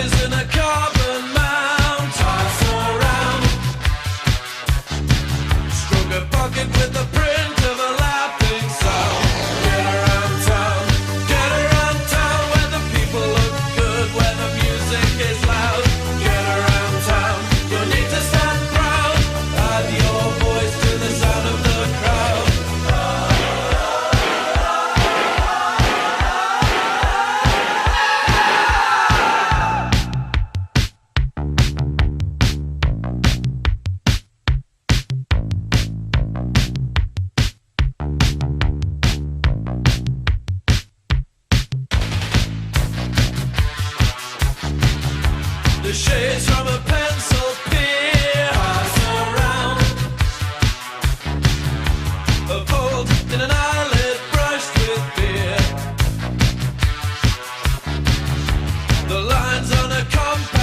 boys in a carbon mount toss around. Stroke a pocket with the print of a laughing sound. Get around town where the people look good, where the music is loud. Get around town, you'll need to stand proud. Add your voice to the sound of the crowd. The shades from a pencil pier pass around. A fold in an eyelid brushed with beer. The lines on a compass